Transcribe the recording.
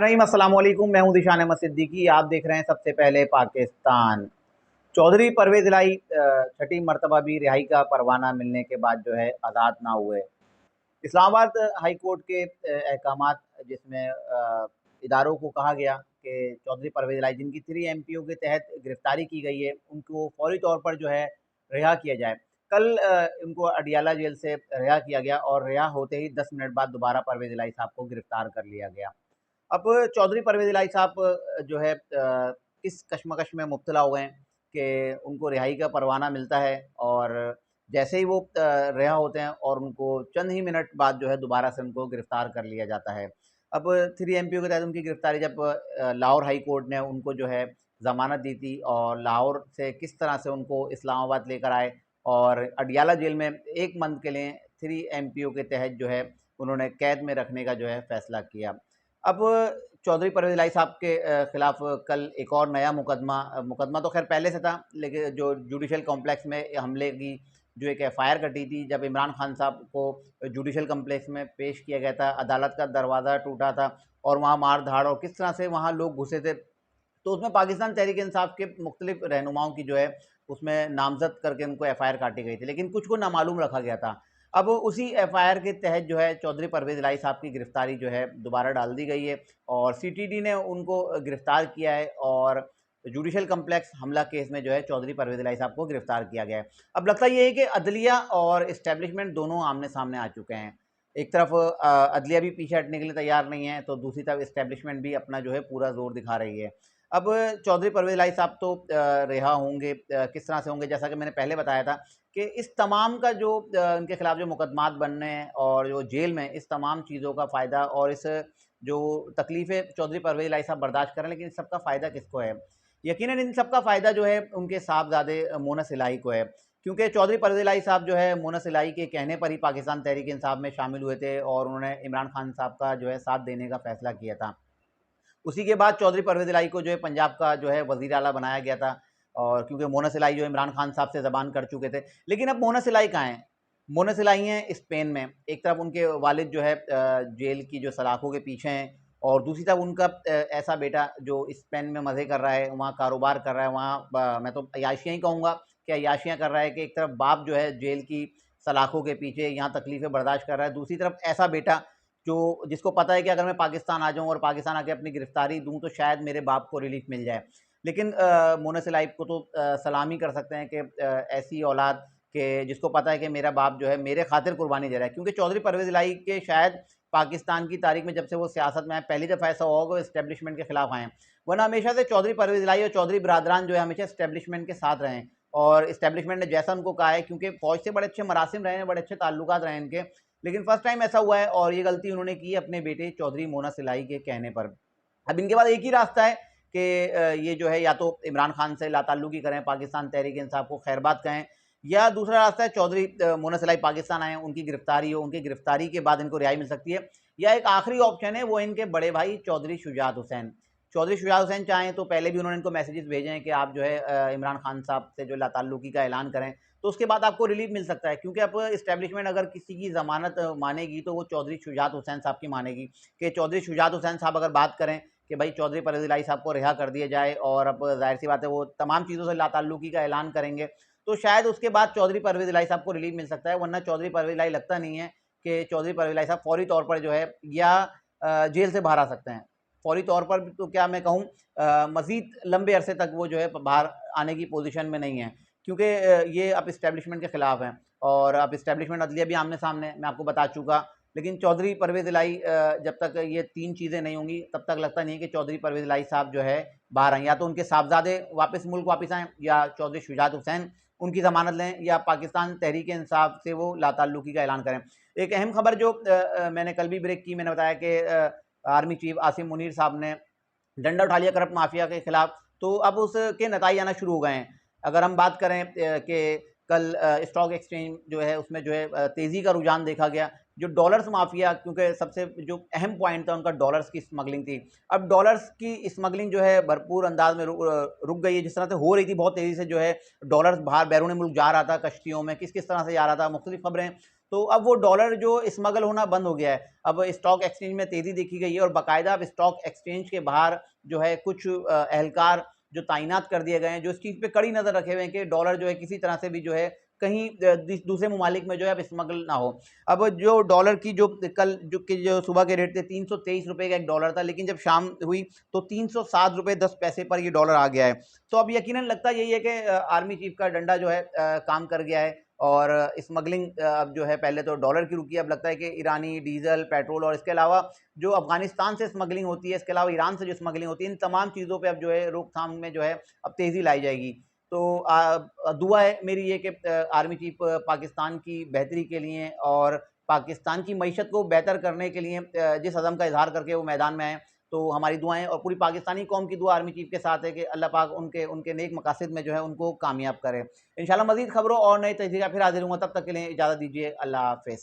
नईम अस्सलाम वालेकुम, मैं हूं दिशान अहमद सिद्दीकी। आप देख रहे हैं सबसे पहले पाकिस्तान। चौधरी परवेज इलाही छठी मरतबा भी रिहाई का परवाना मिलने के बाद जो है आज़ाद ना हुए। इस्लामाबाद हाई कोर्ट के अहकामात जिसमें इदारों को कहा गया कि चौधरी परवेज इलाही जिनकी 3 एमपीओ के तहत गिरफ्तारी की गई है, उनको फौरी तौर पर जो है रिहा किया जाए। कल उनको अडियाला जेल से रिहा किया गया और रिहा होते ही 10 मिनट बाद दोबारा परवेज इलाही साहब को गिरफ्तार कर लिया गया। अब चौधरी परवेज़ इलाही साहब जो है इस कशमकश में मुब्तला हुए हैं कि उनको रिहाई का परवाना मिलता है और जैसे ही वो रिहा होते हैं और उनको चंद ही मिनट बाद जो है दोबारा से उनको गिरफ्तार कर लिया जाता है। अब 3 एमपीओ के तहत उनकी गिरफ्तारी जब लाहौर हाई कोर्ट ने उनको जो है ज़मानत दी थी और लाहौर से किस तरह से उनको इस्लामाबाद लेकर आए और अडियाला जेल में 1 मंथ के लिए 3 एमपीओ के तहत जो है उन्होंने कैद में रखने का जो है फ़ैसला किया। अब चौधरी परवेज़ इलाही साहब के खिलाफ कल एक और नया मुकदमा तो खैर पहले से था, लेकिन जो जुडिशल कॉम्प्लेक्स में हमले की जो एक एफआईआर कटी थी, जब इमरान खान साहब को जुडिशल कॉम्प्लेक्स में पेश किया गया था, अदालत का दरवाज़ा टूटा था और वहाँ मार-धाड़ और किस तरह से वहाँ लोग घुसे थे, तो उसमें पाकिस्तान तहरीक-ए-इंसाफ के मुख्तलिफ रहनुमाओं की जो है उसमें नामज़द करके उनको एफआईआर काटी गई थी, लेकिन कुछ को नामालूम रखा गया था। अब उसी एफआईआर के तहत जो है चौधरी परवेज़ इलाही साहब की गिरफ्तारी जो है दोबारा डाल दी गई है और सीटीडी ने उनको गिरफ्तार किया है और जुडिशल कॉम्प्लेक्स हमला केस में जो है चौधरी परवेज़ इलाही साहब को गिरफ्तार किया गया है। अब लगता ये है कि अदलिया और एस्टेब्लिशमेंट दोनों आमने-सामने आ चुके हैं। एक तरफ अदलिया भी पीछे हटने के लिए तैयार नहीं है, तो दूसरी तरफ एस्टेब्लिशमेंट भी अपना जो है पूरा ज़ोर दिखा रही है। अब चौधरी परवेज़ इलाही साहब तो रिहा होंगे, किस तरह से होंगे, जैसा कि मैंने पहले बताया था कि इस तमाम का जो इनके खिलाफ जो मुकदमात बनने हैं और जो जेल में इस तमाम चीज़ों का फ़ायदा और इस जो तकलीफ़ें चौधरी परवेज़ इलाही साहब बर्दाश्त कर रहे हैं, लेकिन इस सबका फ़ायदा किसको है? यकीनन इन सबका फ़ायदा जो है उनके साहबज़ादे मोनस इलाही को है, क्योंकि चौधरी परवेज़ इलाही साहब जो है मोनस इलाही के कहने पर ही पाकिस्तान तहरीक-ए-इंसाफ में शामिल हुए थे और उन्होंने इमरान खान साहब का जो है साथ देने का फ़ैसला किया था। उसी के बाद चौधरी परवेज़ इलाही को जो है पंजाब का जो है वज़ीर आला बनाया गया था और क्योंकि मोनस इलाही जो है इमरान खान साहब से ज़बान कर चुके थे। लेकिन अब मोनस इलाही कहाँ हैं? मोनस इलाही हैं स्पेन में। एक तरफ उनके वालिद जो है जेल की जो सलाखों के पीछे हैं और दूसरी तरफ उनका ऐसा बेटा जो स्पेन में मज़े कर रहा है, वहाँ कारोबार कर रहा है, वहाँ ब मैं तो अय्याशियाँ ही कहूँगा कि अय्याशियाँ कर रहा है कि एक तरफ बाप जो है जेल की सलाखों के पीछे यहाँ तकलीफ़ें बर्दाश्त कर रहा है, दूसरी तरफ ऐसा बेटा जो जिसको पता है कि अगर मैं पाकिस्तान आ जाऊँ और पाकिस्तान आके अपनी गिरफ्तारी दूँ तो शायद मेरे बाप को रिलीफ मिल जाए। लेकिन मोनस इलाही को तो सलाम ही कर सकते हैं कि ऐसी औलाद के जिसको पता है कि मेरा बाप जो है मेरे खातिर कुर्बानी दे रहा है। क्योंकि चौधरी परवेज़ इलाही के शायद पाकिस्तान की तारीख में जब से वो सियासत में आए पहली दफ़ा ऐसा हुआ होगा एस्टेब्लिशमेंट के खिलाफ आए हैं। वरना हमेशा से चौधरी परवेज़ इलाही और चौधरी बिरादरान जो है हमेशा एस्टेब्लिशमेंट के साथ रहे हैं और एस्टेब्लिशमेंट ने जैसा उनको कहा है, क्योंकि फ़ौज से बड़े अच्छे मरासिम रहे हैं, बड़े अच्छे ताल्लुकात रहे हैं इनके। लेकिन फर्स्ट टाइम ऐसा हुआ है और ये गलती उन्होंने की है अपने बेटे चौधरी मोनस इलाही के कहने पर। अब इनके पास एक ही रास्ता है कि ये जो है या तो इमरान खान से लाताल्लुकी करें, पाकिस्तान तहरीक-ए-इंसाफ को खैरबाद कहें, या दूसरा रास्ता है चौधरी मोनस इलाही पाकिस्तान आएँ, उनकी गिरफ्तारी हो, उनकी गिरफ्तारी के बाद इनको रिहाई मिल सकती है, या एक आखिरी ऑप्शन है वो इनके बड़े भाई चौधरी शुजात हुसैन। चौधरी शुजात हुसैन चाहें तो पहले भी उन्होंने इनको मैसेजेस भेजे हैं कि आप जो है इमरान खान साहब से जो लाताल्लुकी का ऐलान करें, तो उसके बाद आपको रिलीफ मिल सकता है। क्योंकि अब एस्टेब्लिशमेंट अगर किसी की ज़मानत मानेगी तो वो चौधरी शुजात हुसैन साहब की मानेगी कि चौधरी शुजात हुसैन साहब अगर बात करें कि भाई चौधरी परवेज़ इलाही साहब को रिहा कर दिया जाए और अब ज़ाहिर-सी बात है वो तमाम चीज़ों से लाताल्लुकी का ऐलान करेंगे, तो शायद उसके बाद चौधरी परवेज़ इलाही साहब को रिलीफ मिल सकता है, वरना चौधरी परवेज़ इलाही लगता नहीं है कि चौधरी परवेज़ इलाही साहब फौरी तौर पर जो है या जेल से बाहर आ सकते हैं। फौरी तौर पर तो क्या मैं कहूँ मज़ीद लंबे अरसे तक वो जो है बाहर आने की पोज़ीशन में नहीं है, क्योंकि ये अब एस्टेब्लिशमेंट के खिलाफ हैं और अब एस्टेब्लिशमेंट अदलिया भी आमने-सामने मैं आपको बता चुका। लेकिन चौधरी परवेज़ इलाही जब तक ये 3 चीज़ें नहीं होंगी तब तक लगता नहीं है कि चौधरी परवेज़ इलाही साहब जो है बाहर आएँ। या तो उनके साहबज़ादे वापस मुल्क वापस आएँ या चौधरी शुजात हुसैन उनकी ज़मानत लें या पाकिस्तान तहरीक-ए-इंसाफ से वो लाताल्लुकी का ऐलान करें। एक अहम खबर जो मैंने कल भी ब्रेक की, मैंने बताया कि आर्मी चीफ आसिम मुनीर साहब ने डंडा उठा लिया करप्ट माफिया के खिलाफ, तो अब उसके नताइज आना शुरू हो गए हैं। अगर हम बात करें कि कल स्टॉक एक्सचेंज जो है उसमें जो है तेज़ी का रुझान देखा गया। जो डॉलर्स माफिया, क्योंकि सबसे जो अहम पॉइंट था उनका डॉलर्स की स्मगलिंग थी। अब डॉलर्स की स्मगलिंग जो है भरपूर अंदाज में रुक गई है, जिस तरह से हो रही थी बहुत तेज़ी से जो है डॉलर्स बाहर बैरून मुल्क जा रहा था कश्तियों में, किस-किस तरह से जा रहा था, मुख्तलिफ खबरें तो अब वो डॉलर जो स्मगल होना बंद हो गया है। अब स्टॉक एक्सचेंज में तेज़ी देखी गई है और बाकायदा अब स्टॉक एक्सचेंज के बाहर जो है कुछ एहलकार जो तैनात कर दिए गए हैं, जो इस चीज़ पे कड़ी नज़र रखे हुए हैं कि डॉलर जो है किसी तरह से भी जो है कहीं दूसरे ममालिक में जो है अब स्मगल ना हो। अब जो डॉलर की जो सुबह के रेट थे 323 रुपये का एक डॉलर था, लेकिन जब शाम हुई तो 307 रुपये 10 पैसे पर ये डॉलर आ गया है। तो अब यकीनन लगता यही है कि आर्मी चीफ का डंडा जो है काम कर गया है और स्मगलिंग अब जो है पहले तो डॉलर की रुकी है, अब लगता है कि ईरानी डीजल, पेट्रोल और इसके अलावा जो अफगानिस्तान से स्मगलिंग होती है, इसके अलावा ईरान से जो स्मगलिंग होती है, इन तमाम चीज़ों पे अब जो है रोकथाम में जो है अब तेज़ी लाई जाएगी। तो दुआ है मेरी ये कि आर्मी चीफ पाकिस्तान की बेहतरी के लिए और पाकिस्तान की मईशत को बेहतर करने के लिए जिस अज़म का इज़हार करके वो मैदान में आए, तो हमारी दुआएं और पूरी पाकिस्तानी कौम की दुआ आर्मी चीफ के साथ है कि अल्लाह पाक उनके उनके नेक मकासद में जो है उनको कामयाब करे। इंशाल्लाह मज़ीद खबरों और नई तरीके का फिर हाजिर हूँगा, तब तक के लिए इजाज़त दीजिए। अल्लाह हाफ़िज़।